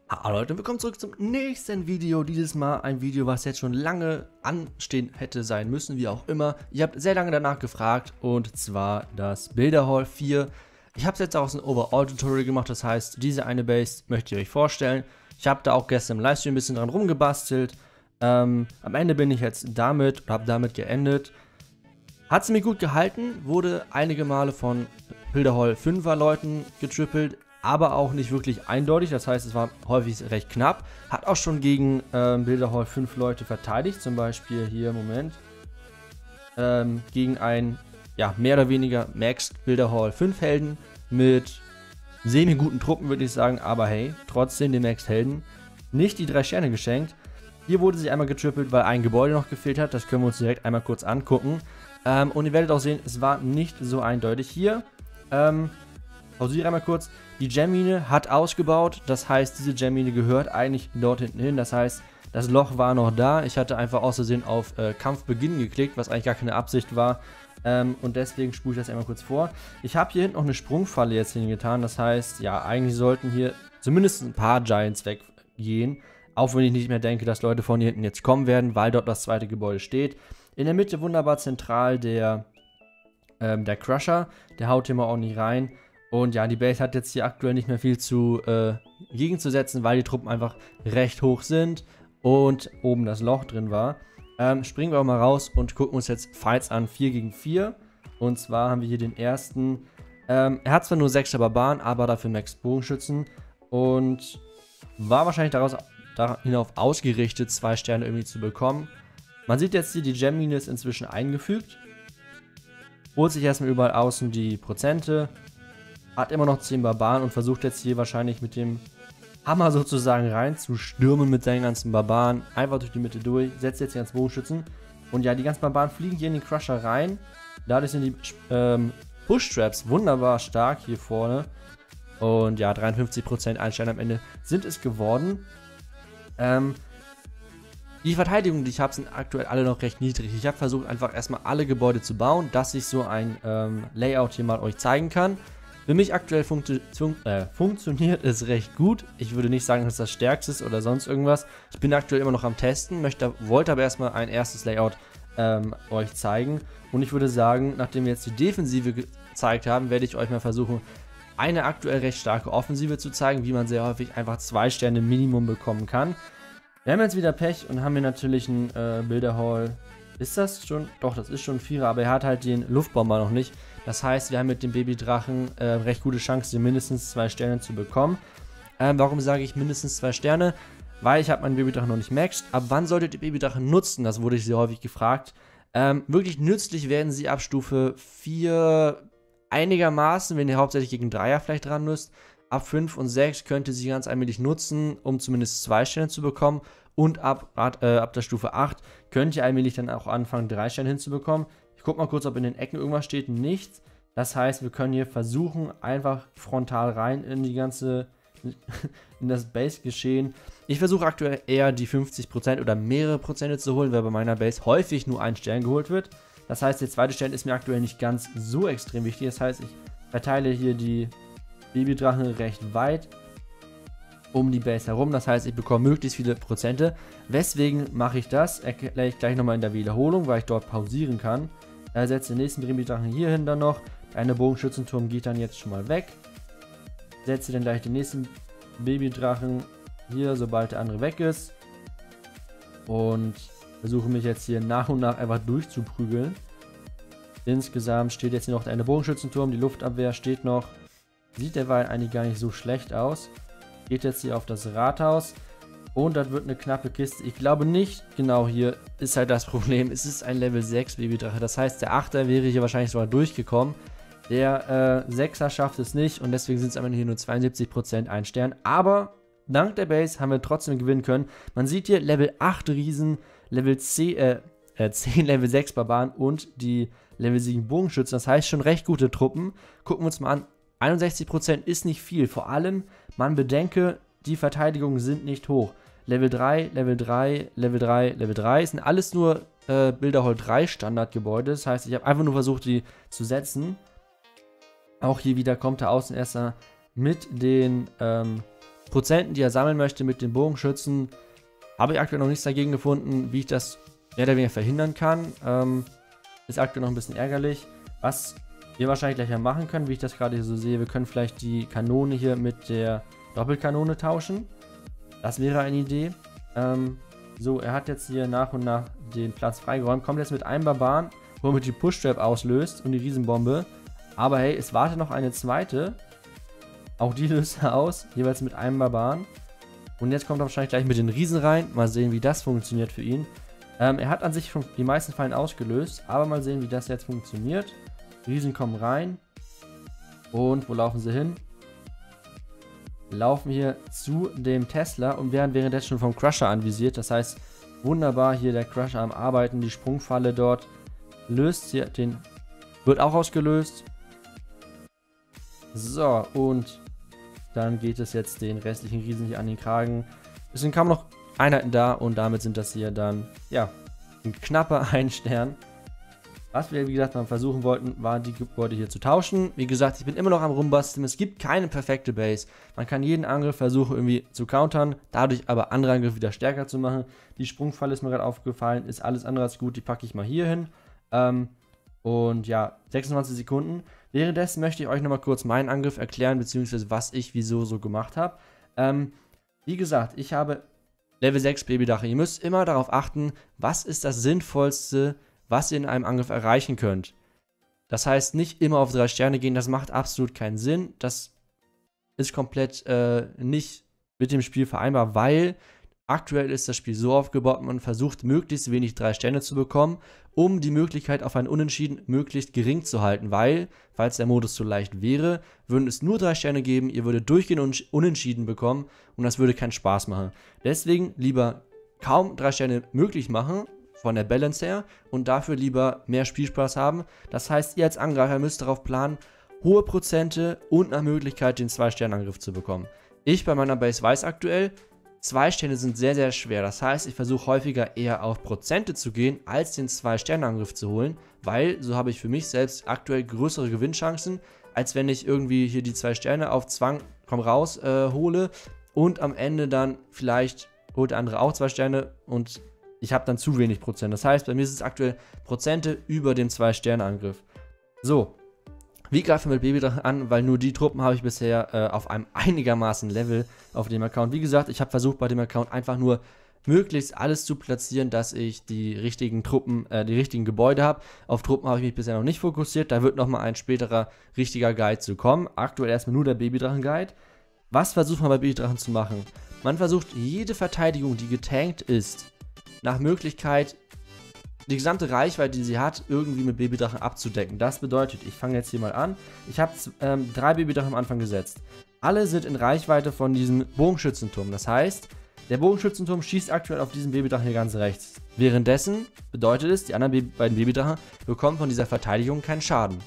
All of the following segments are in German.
Hallo Leute, willkommen zurück zum nächsten Video. Dieses Mal ein Video, was jetzt schon lange anstehen hätte sein müssen, wie auch immer. Ihr habt sehr lange danach gefragt, und zwar das Builder Hall 4. Ich habe es jetzt auch ein Overall-Tutorial gemacht, das heißt, diese eine Base möchte ich euch vorstellen. Ich habe da auch gestern im Livestream ein bisschen dran rumgebastelt. Am Ende bin ich jetzt damit, oder habe damit geendet. Hat es mir gut gehalten, wurde einige Male von Builder Hall 5er Leuten getrippelt, aber auch nicht wirklich eindeutig, das heißt, es war häufig recht knapp. Hat auch schon gegen Builder Hall 5 Leute verteidigt, zum Beispiel hier, Moment, gegen einen, ja, mehr oder weniger Maxed Builder Hall 5 Helden mit semi-guten Truppen, würde ich sagen, aber hey, trotzdem den Maxed Helden nicht die 3 Sterne geschenkt. Hier wurde sie einmal getrippelt, weil ein Gebäude noch gefehlt hat, das können wir uns direkt einmal kurz angucken. Und ihr werdet auch sehen, es war nicht so eindeutig. Hier, pausiere einmal kurz. Die Gemmine hat ausgebaut, das heißt, diese Gemmine gehört eigentlich dort hinten hin. Das heißt, das Loch war noch da. Ich hatte einfach aus Versehen auf Kampf beginnen geklickt, was eigentlich gar keine Absicht war. Und deswegen spule ich das einmal kurz vor. Ich habe hier hinten noch eine Sprungfalle jetzt hingetan. Das heißt, ja, eigentlich sollten hier zumindest ein paar Giants weggehen. Auch wenn ich nicht mehr denke, dass Leute von hier hinten jetzt kommen werden, weil dort das zweite Gebäude steht. In der Mitte wunderbar zentral der Crusher. Der haut hier mal ordentlich rein. Und ja, die Base hat jetzt hier aktuell nicht mehr viel gegenzusetzen, weil die Truppen einfach recht hoch sind und oben das Loch drin war. Springen wir auch mal raus und gucken uns jetzt Fights an, 4 gegen 4. Und zwar haben wir hier den ersten. Er hat zwar nur 6 Barbaren, aber dafür Max Bogenschützen. Und war wahrscheinlich darauf ausgerichtet, 2 Sterne irgendwie zu bekommen. Man sieht jetzt hier, die Gemmine ist inzwischen eingefügt. Holt sich erstmal überall außen die Prozente. Hat immer noch 10 Barbaren und versucht jetzt hier wahrscheinlich mit dem Hammer sozusagen reinzustürmen mit seinen ganzen Barbaren. Einfach durch die Mitte durch. Setzt jetzt die ganzen Bogenschützen. Und ja, die ganzen Barbaren fliegen hier in den Crusher rein. Dadurch sind die Push-Traps wunderbar stark hier vorne. Und ja, 53% Einstein am Ende sind es geworden. Die Verteidigung, die ich habe, sind aktuell alle noch recht niedrig. Ich habe versucht, einfach erstmal alle Gebäude zu bauen, dass ich so ein Layout hier mal euch zeigen kann. Für mich aktuell funktioniert es recht gut. Ich würde nicht sagen, dass das stärkste ist oder sonst irgendwas. Ich bin aktuell immer noch am Testen, wollte aber erstmal ein erstes Layout euch zeigen. Und ich würde sagen, nachdem wir jetzt die Defensive gezeigt haben, werde ich euch mal versuchen, eine aktuell recht starke Offensive zu zeigen, wie man sehr häufig einfach 2 Sterne Minimum bekommen kann. Wir haben jetzt wieder Pech und haben hier natürlich einen Builder Hall. Ist das schon? Doch, das ist schon ein 4er, aber er hat halt den Luftbomber noch nicht. Das heißt, wir haben mit dem Babydrachen recht gute Chance, hier mindestens 2 Sterne zu bekommen. Warum sage ich mindestens 2 Sterne? Weil ich habe meinen Babydrachen noch nicht maxed. Ab wann solltet ihr Babydrachen nutzen? Das wurde ich sehr häufig gefragt. Wirklich nützlich werden sie ab Stufe 4 einigermaßen, wenn ihr hauptsächlich gegen 3er vielleicht dran müsst. Ab 5 und 6 könnt ihr sie ganz allmählich nutzen, um zumindest 2 Sterne zu bekommen. Und ab der Stufe 8 könnt ihr allmählich dann auch anfangen, 3 Sterne hinzubekommen. Ich gucke mal kurz, ob in den Ecken irgendwas steht. Nichts. Das heißt, wir können hier versuchen, einfach frontal rein in in das Base-Geschehen. Ich versuche aktuell eher die 50% oder mehrere Prozente zu holen, weil bei meiner Base häufig nur ein Stern geholt wird. Das heißt, der zweite Stern ist mir aktuell nicht ganz so extrem wichtig. Das heißt, ich verteile hier die Babydrachen recht weit um die Base herum. Das heißt, ich bekomme möglichst viele Prozente. Weswegen mache ich das? Erkläre ich gleich nochmal in der Wiederholung, weil ich dort pausieren kann. Setze den nächsten Babydrachen hier hin dann noch. Der eine Bogenschützenturm geht dann jetzt schon mal weg. Setze dann gleich den nächsten Babydrachen hier, sobald der andere weg ist. Und versuche mich jetzt hier nach und nach einfach durchzuprügeln. Insgesamt steht jetzt hier noch der eine Bogenschützenturm. Die Luftabwehr steht noch. Sieht derweil eigentlich gar nicht so schlecht aus. Geht jetzt hier auf das Rathaus. Und das wird eine knappe Kiste. Ich glaube nicht, genau hier ist halt das Problem. Es ist ein Level 6 Babydrache. Das heißt, der 8er wäre hier wahrscheinlich sogar durchgekommen. Der 6er schafft es nicht. Und deswegen sind es am Ende hier nur 72% ein Stern. Aber dank der Base haben wir trotzdem gewinnen können. Man sieht hier Level 8 Riesen, Level 10 Level 6 Barbaren und die Level 7 Bogenschützen. Das heißt schon recht gute Truppen. Gucken wir uns mal an. 61% ist nicht viel. Vor allem, man bedenke, die Verteidigungen sind nicht hoch. Level 3, Level 3, Level 3, Level 3 sind alles nur Builder Hall 3 Standardgebäude. Das heißt, ich habe einfach nur versucht, die zu setzen. Auch hier wieder kommt der Außenerster mit den Prozenten, die er sammeln möchte mit den Bogenschützen, habe ich aktuell noch nichts dagegen gefunden, wie ich das mehr oder weniger verhindern kann. Ist aktuell noch ein bisschen ärgerlich. Was wir wahrscheinlich gleich mal machen können, wie ich das gerade hier so sehe, wir können vielleicht die Kanone hier mit der Doppelkanone tauschen. Das wäre eine Idee. So, er hat jetzt hier nach und nach den Platz freigeräumt. Kommt jetzt mit einem Barbaren, womit die Push-Trap auslöst und die Riesenbombe. Aber hey, es wartet noch eine zweite. Auch die löst er aus, jeweils mit einem Barbaren. Und jetzt kommt er wahrscheinlich gleich mit den Riesen rein. Mal sehen, wie das funktioniert für ihn. Er hat an sich schon die meisten Fallen ausgelöst, aber mal sehen, wie das jetzt funktioniert. Die Riesen kommen rein. Und wo laufen sie hin? Laufen hier zu dem Tesla und werden währenddessen schon vom Crusher anvisiert. Das heißt, wunderbar hier der Crusher am Arbeiten. Die Sprungfalle dort löst hier den... Wird auch ausgelöst. So, und dann geht es jetzt den restlichen Riesen hier an den Kragen. Es sind kaum noch Einheiten da und damit sind das hier dann, ja, ein knapper 1 Stern. Was wir, wie gesagt, mal versuchen wollten, war die Gebäude hier zu tauschen. Wie gesagt, ich bin immer noch am Rumbasteln. Es gibt keine perfekte Base. Man kann jeden Angriff versuchen irgendwie zu countern, dadurch aber andere Angriffe wieder stärker zu machen. Die Sprungfalle ist mir gerade aufgefallen, ist alles andere als gut. Die packe ich mal hier hin. Und ja, 26 Sekunden. Währenddessen möchte ich euch nochmal kurz meinen Angriff erklären, beziehungsweise was ich wieso so gemacht habe. Wie gesagt, ich habe Level 6 Babydrache. Ihr müsst immer darauf achten, was ist das Sinnvollste, was ihr in einem Angriff erreichen könnt. Das heißt, nicht immer auf 3 Sterne gehen, das macht absolut keinen Sinn. Das ist komplett nicht mit dem Spiel vereinbar, weil aktuell ist das Spiel so aufgebaut, man versucht möglichst wenig 3 Sterne zu bekommen, um die Möglichkeit auf ein Unentschieden möglichst gering zu halten, weil, falls der Modus so leicht wäre, würden es nur 3 Sterne geben, ihr würdet durchgehend Unentschieden bekommen und das würde keinen Spaß machen. Deswegen lieber kaum 3 Sterne möglich machen, von der Balance her, und dafür lieber mehr Spielspaß haben. Das heißt, ihr als Angreifer müsst darauf planen, hohe Prozente und nach Möglichkeit den 2-Sterne-Angriff zu bekommen. Ich bei meiner Base weiß aktuell, 2 Sterne sind sehr, sehr schwer. Das heißt, ich versuche häufiger eher auf Prozente zu gehen, als den 2-Sterne-Angriff zu holen, weil so habe ich für mich selbst aktuell größere Gewinnchancen, als wenn ich irgendwie hier die 2 Sterne auf Zwang, komm raus, hole und am Ende dann vielleicht holt der andere auch 2 Sterne und ich habe dann zu wenig Prozent. Das heißt, bei mir ist es aktuell Prozente über dem 2-Sterne-Angriff. So, wie greifen wir mit Babydrachen an? Weil nur die Truppen habe ich bisher auf einem einigermaßen Level auf dem Account. Wie gesagt, ich habe versucht bei dem Account einfach nur möglichst alles zu platzieren, dass ich die richtigen Truppen, die richtigen Gebäude habe. Auf Truppen habe ich mich bisher noch nicht fokussiert. Da wird nochmal ein späterer richtiger Guide zu kommen. Aktuell erstmal nur der Babydrachen-Guide. Was versucht man bei Babydrachen zu machen? Man versucht jede Verteidigung, die getankt ist, nach Möglichkeit die gesamte Reichweite, die sie hat, irgendwie mit Babydrachen abzudecken. Das bedeutet, ich fange jetzt hier mal an. Ich habe 3 Babydrachen am Anfang gesetzt. Alle sind in Reichweite von diesem Bogenschützenturm. Das heißt, der Bogenschützenturm schießt aktuell auf diesen Babydrachen hier ganz rechts. Währenddessen bedeutet es, die anderen beiden Babydrachen bekommen von dieser Verteidigung keinen Schaden.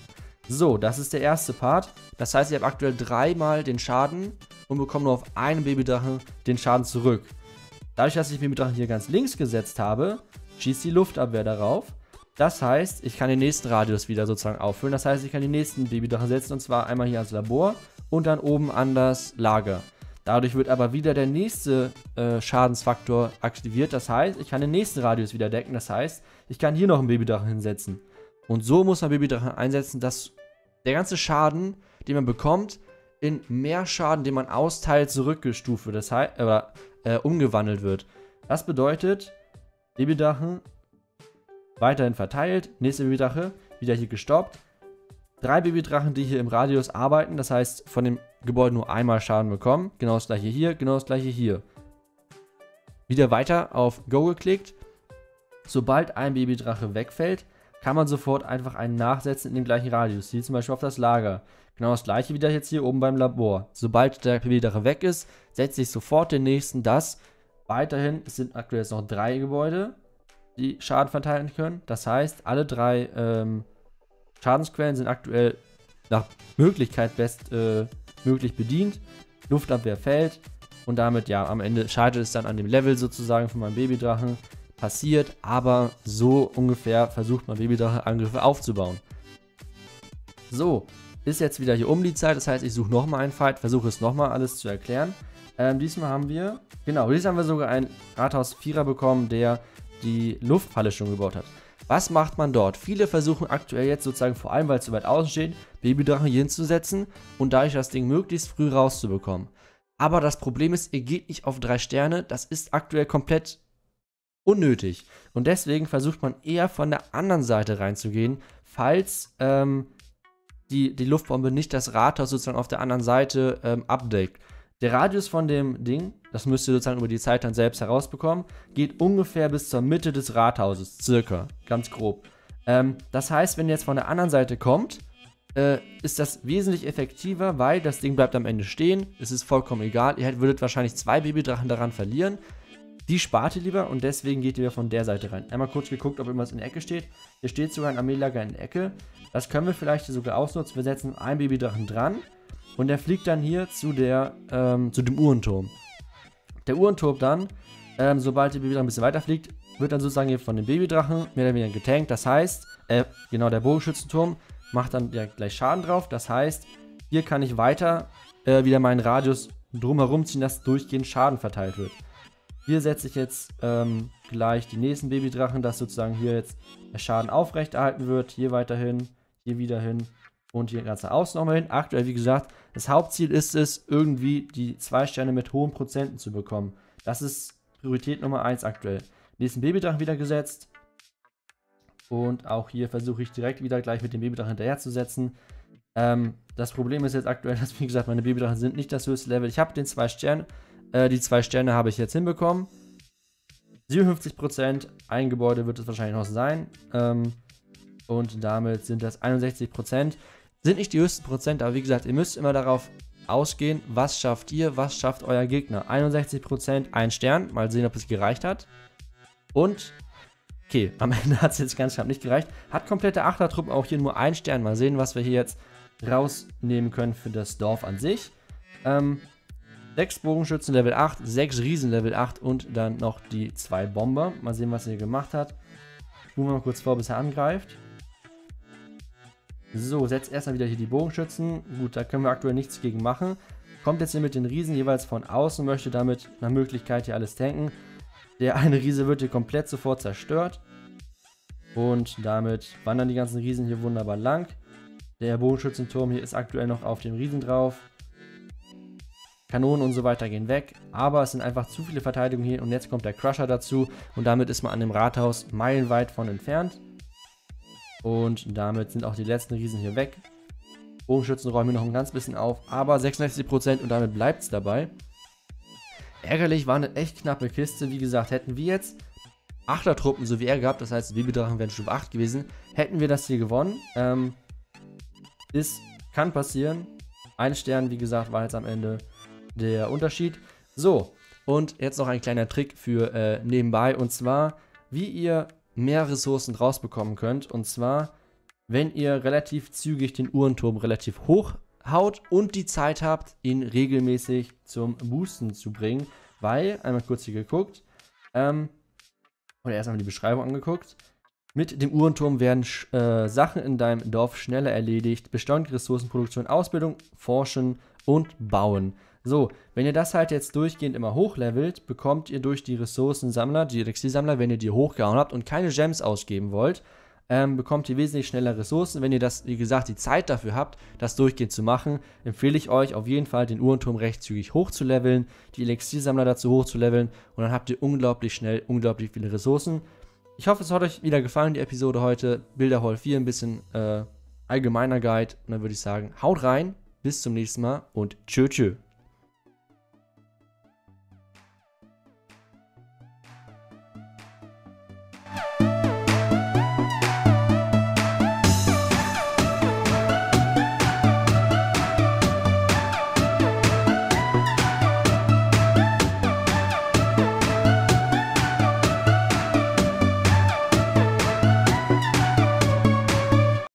So, das ist der erste Part. Das heißt, ich habe aktuell 3-mal den Schaden und bekomme nur auf einen Babydrachen den Schaden zurück. Dadurch, dass ich den Babydrachen hier ganz links gesetzt habe, schießt die Luftabwehr darauf. Das heißt, ich kann den nächsten Radius wieder sozusagen auffüllen. Das heißt, ich kann den nächsten Babydrachen setzen und zwar einmal hier ans Labor und dann oben an das Lager. Dadurch wird aber wieder der nächste Schadensfaktor aktiviert. Das heißt, ich kann den nächsten Radius wieder decken. Das heißt, ich kann hier noch einen Babydrachen hinsetzen. Und so muss man Babydrachen einsetzen, dass der ganze Schaden, den man bekommt, in mehr Schaden, den man austeilt, zurückgestuft wird. Das heißt, umgewandelt wird. Das bedeutet, Babydrachen weiterhin verteilt, nächste Babydrache wieder hier gestoppt. 3 Babydrachen, die hier im Radius arbeiten, das heißt von dem Gebäude nur einmal Schaden bekommen. Genau das gleiche hier, genau das gleiche hier. Wieder weiter auf Go geklickt. Sobald ein Babydrache wegfällt, kann man sofort einfach einen nachsetzen in dem gleichen Radius. Hier zum Beispiel auf das Lager. Genau das gleiche wieder jetzt hier oben beim Labor. Sobald der Babydrache weg ist, setze ich sofort den nächsten das. Weiterhin, es sind aktuell jetzt noch 3 Gebäude, die Schaden verteilen können. Das heißt, alle 3 Schadensquellen sind aktuell nach Möglichkeit bestmöglich bedient. Luftabwehr fällt und damit, ja, am Ende scheitert es dann an dem Level sozusagen von meinem Babydrachen. Passiert, aber so ungefähr versucht man Babydrache-Angriffe aufzubauen. So, ist jetzt wieder hier um die Zeit, das heißt, ich suche nochmal einen Fight, versuche es nochmal alles zu erklären. Diesmal haben wir sogar einen Rathaus 4er bekommen, der die Luftfalle schon gebaut hat. Was macht man dort? Viele versuchen aktuell jetzt sozusagen, vor allem weil es so weit außen steht, Babydrachen hier hinzusetzen und dadurch das Ding möglichst früh rauszubekommen. Aber das Problem ist, ihr geht nicht auf 3 Sterne, das ist aktuell komplett unnötig. Und deswegen versucht man eher von der anderen Seite reinzugehen, falls die Luftbombe nicht das Rathaus sozusagen auf der anderen Seite abdeckt. Der Radius von dem Ding, das müsst ihr sozusagen über die Zeit dann selbst herausbekommen, geht ungefähr bis zur Mitte des Rathauses, circa, ganz grob. Das heißt, wenn ihr jetzt von der anderen Seite kommt, ist das wesentlich effektiver, weil das Ding bleibt am Ende stehen, es ist vollkommen egal, ihr würdet wahrscheinlich 2 Babydrachen daran verlieren, die spart ihr lieber und deswegen geht ihr von der Seite rein. Einmal kurz geguckt, ob irgendwas in der Ecke steht. Hier steht sogar ein Armeelager in der Ecke. Das können wir vielleicht hier sogar ausnutzen. Wir setzen einen Babydrachen dran und der fliegt dann hier zu dem Uhrenturm. Der Uhrenturm dann, sobald der Babydrachen ein bisschen weiter fliegt, wird dann sozusagen hier von dem Babydrachen mehr oder weniger getankt. Das heißt, genau, der Bogenschützenturm macht dann ja gleich Schaden drauf. Das heißt, hier kann ich weiter wieder meinen Radius drumherum ziehen, dass durchgehend Schaden verteilt wird. Hier setze ich jetzt gleich die nächsten Babydrachen, dass sozusagen hier jetzt der Schaden aufrechterhalten wird. Hier weiterhin, hier wieder hin und hier ganz nach außen nochmal hin. Aktuell, wie gesagt, das Hauptziel ist es, irgendwie die 2 Sterne mit hohen Prozenten zu bekommen. Das ist Priorität Nummer 1 aktuell. Nächsten Babydrachen wieder gesetzt. Und auch hier versuche ich direkt wieder gleich mit dem Babydrachen hinterher zu setzen. Das Problem ist jetzt aktuell, dass, wie gesagt, meine Babydrachen sind nicht das höchste Level. Ich habe den 2 Sterne. Die 2 Sterne habe ich jetzt hinbekommen. 57%, ein Gebäude wird es wahrscheinlich noch sein. Und damit sind das 61%. Sind nicht die höchsten Prozent, aber wie gesagt, ihr müsst immer darauf ausgehen, was schafft ihr, was schafft euer Gegner. 61%, 1 Stern, mal sehen, ob es gereicht hat. Und, okay, am Ende hat es jetzt ganz knapp nicht gereicht. Hat komplette Achtertruppen, auch hier nur 1 Stern. Mal sehen, was wir hier jetzt rausnehmen können für das Dorf an sich. 6 Bogenschützen Level 8, 6 Riesen Level 8 und dann noch die 2 Bomber. Mal sehen, was er hier gemacht hat. Spulen wir mal kurz vor, bis er angreift. So, setzt erstmal wieder hier die Bogenschützen. Gut, da können wir aktuell nichts gegen machen. Kommt jetzt hier mit den Riesen jeweils von außen, möchte damit nach Möglichkeit hier alles tanken. Der eine Riese wird hier komplett sofort zerstört. Und damit wandern die ganzen Riesen hier wunderbar lang. Der Bogenschützenturm hier ist aktuell noch auf dem Riesen drauf. Kanonen und so weiter gehen weg, aber es sind einfach zu viele Verteidigungen hier und jetzt kommt der Crusher dazu und damit ist man an dem Rathaus meilenweit von entfernt. Und damit sind auch die letzten Riesen hier weg. Bogenschützen räumen hier noch ein ganz bisschen auf, aber 66% und damit bleibt es dabei. Ärgerlich, war eine echt knappe Kiste. Wie gesagt, hätten wir jetzt Achtertruppen so wie er gehabt, das heißt, die Babydrachen wären Stufe 8 gewesen, hätten wir das hier gewonnen. Kann passieren. 1 Stern, wie gesagt, war jetzt am Ende der Unterschied. So, und jetzt noch ein kleiner Trick für nebenbei, und zwar, wie ihr mehr Ressourcen rausbekommen könnt, und zwar, wenn ihr relativ zügig den Uhrenturm relativ hoch haut und die Zeit habt, ihn regelmäßig zum Boosten zu bringen, weil, einmal kurz hier geguckt, oder erstmal die Beschreibung angeguckt, mit dem Uhrenturm werden Sachen in deinem Dorf schneller erledigt, beschleunigt Ressourcenproduktion, Ausbildung, Forschen und Bauen. So, wenn ihr das halt jetzt durchgehend immer hochlevelt, bekommt ihr durch die Ressourcensammler, die Elixiersammler, wenn ihr die hochgehauen habt und keine Gems ausgeben wollt, bekommt ihr wesentlich schneller Ressourcen. Wenn ihr das, wie gesagt, die Zeit dafür habt, das durchgehend zu machen, empfehle ich euch auf jeden Fall, den Uhrenturm recht zügig hochzuleveln, die Elixiersammler dazu hochzuleveln und dann habt ihr unglaublich schnell unglaublich viele Ressourcen. Ich hoffe, es hat euch wieder gefallen, die Episode heute. Bilderhall 4, ein bisschen allgemeiner Guide. Und dann würde ich sagen, haut rein, bis zum nächsten Mal und tschö tschö.